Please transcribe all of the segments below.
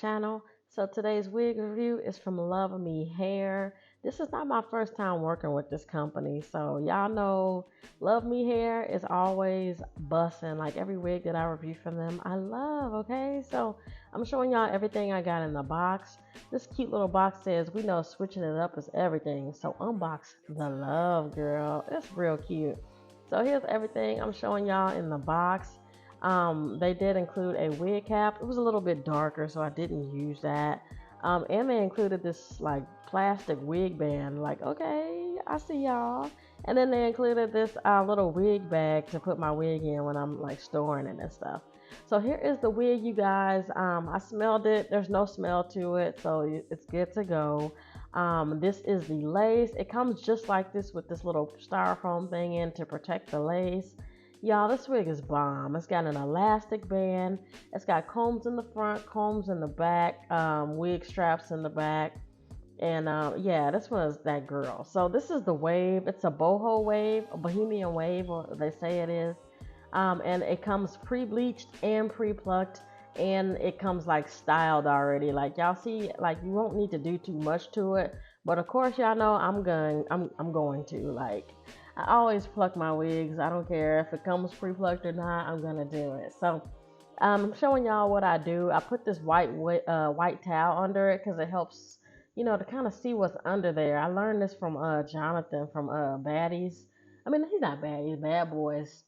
channel. So today's wig review is from LuvMe Hair. This is not my first time working with this company, so y'all know LuvMe Hair is always bussin'. Like every wig that I review from them, I love. Okay, so I'm showing y'all everything I got in the box. This cute little box says, "We know switching it up is everything." So unbox the love, girl. It's real cute. So here's everything I'm showing y'all in the box. They did include a wig cap. It was a little bit darker, so I didn't use that. And they included this like plastic wig band. Like, okay, I see y'all. And then they included this little wig bag to put my wig in when I'm like storing it and stuff. So here is the wig, you guys. I smelled it. There's no smell to it, so it's good to go. This is the lace. It comes just like this with this little styrofoam thing in to protect the lace. Y'all, this wig is bomb. It's got an elastic band. It's got combs in the front, combs in the back, wig straps in the back. And yeah, this one is that girl. So this is the wave. It's a boho wave, a Bohemian wave, or they say it is. And it comes pre-bleached and pre-plucked. And it comes like styled already. Like y'all see, like you won't need to do too much to it. But of course, y'all know I'm going to like. I always pluck my wigs. I don't care if it comes pre-plucked or not. I'm gonna do it. So I'm showing y'all what I do. I put this white towel under it because it helps, to kind of see what's under there. I learned this from Jonathan from Baddies. I mean, he's not Baddies, Bad Boys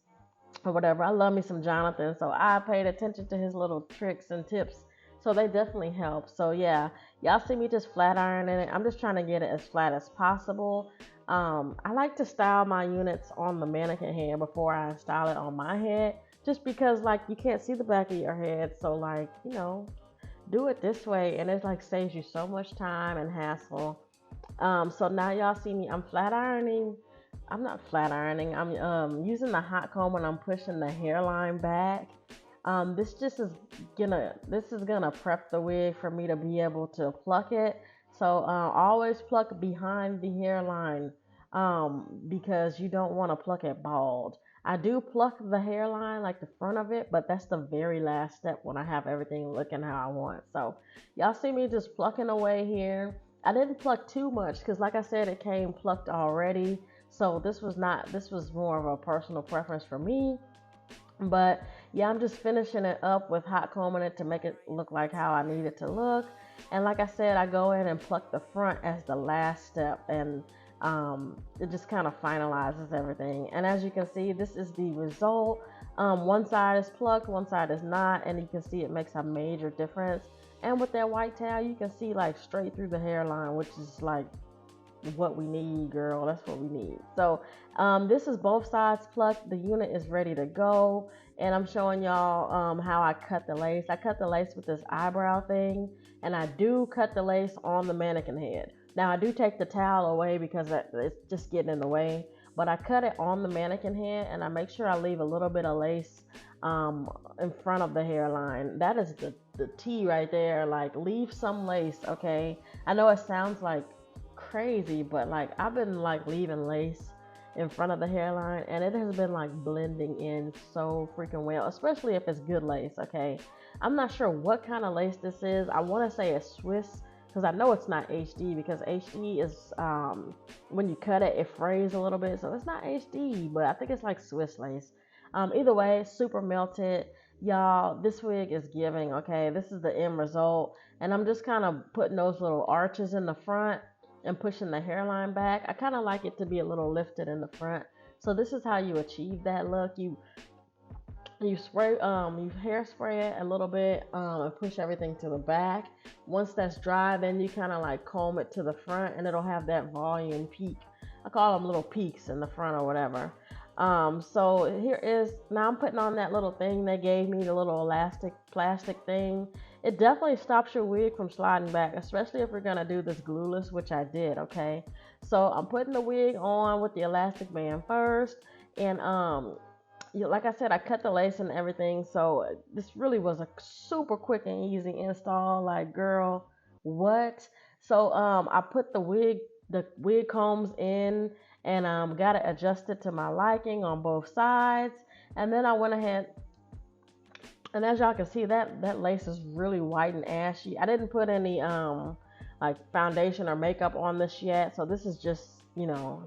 or whatever. I love me some Jonathan, so I paid attention to his little tricks and tips. So they definitely help. So yeah, y'all see me just flat ironing it. I'm just trying to get it as flat as possible. I like to style my units on the mannequin head before I style it on my head, just because like you can't see the back of your head. So like, do it this way, and it like saves you so much time and hassle. So now y'all see me, I'm flat ironing. I'm not flat ironing. I'm using the hot comb and I'm pushing the hairline back. This is gonna prep the wig for me to be able to pluck it. So always pluck behind the hairline, because you don't want to pluck it bald. I do pluck the hairline, like the front of it, but that's the very last step when I have everything looking how I want. So y'all see me just plucking away here. I didn't pluck too much because like I said, it came plucked already. So this was more of a personal preference for me. But yeah, I'm just finishing it up with hot combing it to make it look like how I need it to look. And like I said, I go in and pluck the front as the last step, and it just kind of finalizes everything. And as you can see, this is the result. One side is plucked, one side is not, and you can see it makes a major difference. And with that white towel, you can see like straight through the hairline, which is like what we need, girl. That's what we need. So this is both sides plucked. The unit is ready to go, and I'm showing y'all how I cut the lace. I cut the lace with this eyebrow thing, and I do cut the lace on the mannequin head. Now I do take the towel away because it's just getting in the way, but I cut it on the mannequin head, and I make sure I leave a little bit of lace in front of the hairline. That is the T right there. Like, leave some lace, okay? I know it sounds like crazy, but like I've been like leaving lace in front of the hairline, and it has been like blending in so freaking well, especially if it's good lace. Okay, I'm not sure what kind of lace this is. I want to say it's Swiss, because I know it's not HD, because HD is when you cut it, it frays a little bit, so it's not HD, but I think it's like Swiss lace. Either way, super melted. Y'all, this wig is giving. Okay, this is the end result, and I'm just kind of putting those little arches in the front and pushing the hairline back. I kind of like it to be a little lifted in the front. So this is how you achieve that look. You spray, you hairspray it a little bit, and push everything to the back. Once that's dry, then you kind of like comb it to the front, and it'll have that volume peak. I call them little peaks in the front or whatever. So here is, now I'm putting on that little thing they gave me, the little elastic plastic thing. It definitely stops your wig from sliding back, especially if you're gonna do this glueless, which I did. Okay, so I'm putting the wig on with the elastic band first, and like I said, I cut the lace and everything, so this really was a super quick and easy install. Like, girl, what? So I put the wig combs in, and got it adjusted to my liking on both sides, and then I went ahead And as y'all can see, that lace is really white and ashy. I didn't put any like foundation or makeup on this yet, so this is just,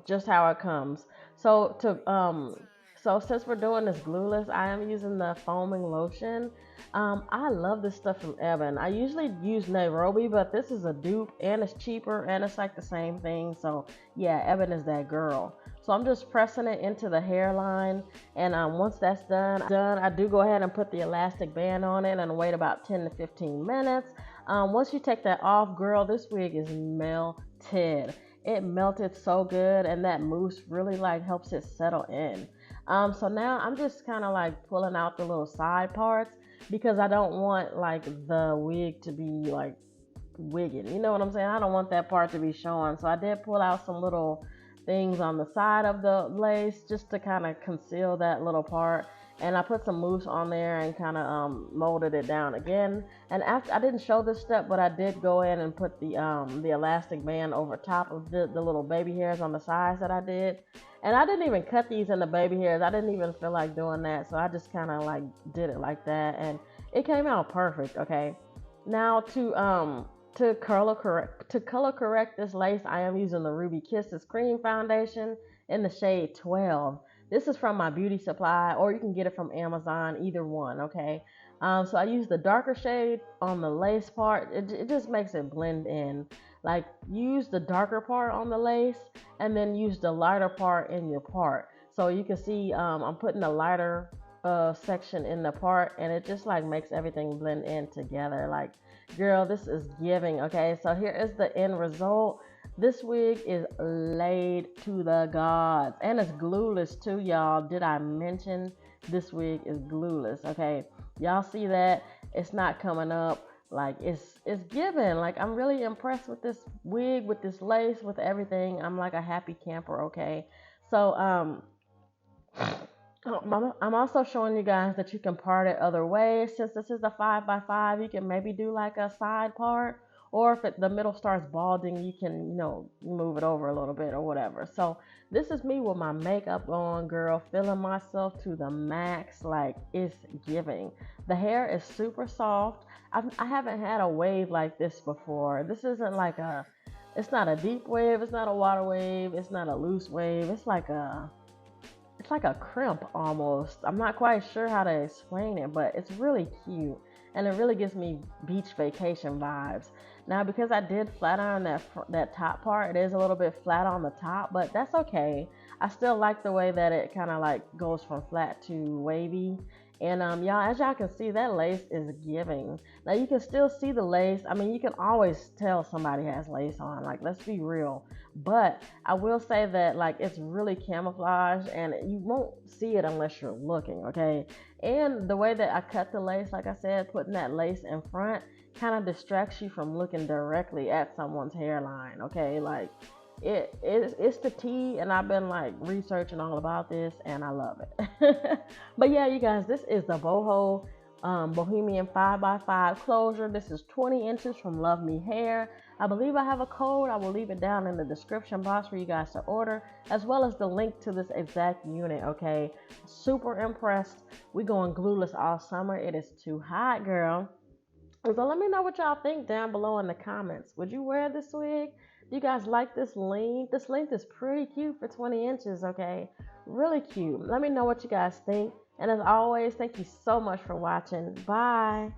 just how it comes. So to so since we're doing this glueless, I am using the foaming lotion. I love this stuff from Evan. I usually use Nairobi, but this is a dupe and it's cheaper and it's like the same thing. So yeah, Evan is that girl. So I'm just pressing it into the hairline, and once that's done, I do go ahead and put the elastic band on it and wait about 10 to 15 minutes. Once you take that off, girl, this wig is melted. It melted so good, and that mousse really like helps it settle in. So now I'm just kind of like pulling out the little side parts because I don't want like the wig to be like wigging. You know what I'm saying? I don't want that part to be showing. So I did pull out some little things on the side of the lace just to kind of conceal that little part. And I put some mousse on there and kind of molded it down again. And after, I didn't show this step, but I did go in and put the elastic band over top of the little baby hairs on the sides that I did. And I didn't even cut these in the baby hairs. I didn't even feel like doing that, so I just kind of like did it like that, and it came out perfect. Okay, now to color correct this lace, I am using the Ruby Kisses cream foundation in the shade 12. This is from my beauty supply, or you can get it from Amazon, either one. Okay, so I use the darker shade on the lace part. It just makes it blend in. Like, use the darker part on the lace and then use the lighter part in your part. So you can see I'm putting the lighter section in the part, and it just like makes everything blend in together. Like, girl, this is giving. Okay, so here is the end result. This wig is laid to the gods, and it's glueless too, y'all. Did I mention this wig is glueless? Okay, y'all see that? It's not coming up. Like, it's giving. Like, I'm really impressed with this wig, with this lace, with everything. I'm like a happy camper. Okay, so I'm also showing you guys that you can part it other ways. Since this is a 5x5, you can maybe do like a side part, or if the middle starts balding, you can, move it over a little bit or whatever. So this is me with my makeup on, girl, feeling myself to the max. Like, it's giving. The hair is super soft. I haven't had a wave like this before. This isn't like it's not a deep wave, it's not a water wave, it's not a loose wave. It's like a crimp almost. I'm not quite sure how to explain it, but it's really cute, and it really gives me beach vacation vibes. Now, because I did flat iron that top part, it is a little bit flat on the top, but that's okay. I still like the way that it kind of like goes from flat to wavy. And y'all, as y'all can see, that lace is giving. Now you can still see the lace. I mean, you can always tell somebody has lace on. Like, let's be real. But I will say that like it's really camouflage, and you won't see it unless you're looking. Okay. And the way that I cut the lace, like I said, putting that lace in front kind of distracts you from looking directly at someone's hairline. Okay, like it's the tea, and I've been like researching all about this, and I love it. But yeah, you guys, this is the Bohemian 5x5 closure. This is 20 inches from LuvMe Hair. I believe I have a code. I will leave it down in the description box for you guys to order, as well as the link to this exact unit. Okay, super impressed. We going glueless all summer. It is too hot, girl. So let me know what y'all think down below in the comments. Would you wear this wig? Do you guys like this length? This length is pretty cute for 20 inches, okay? Really cute. Let me know what you guys think. And as always, thank you so much for watching. Bye.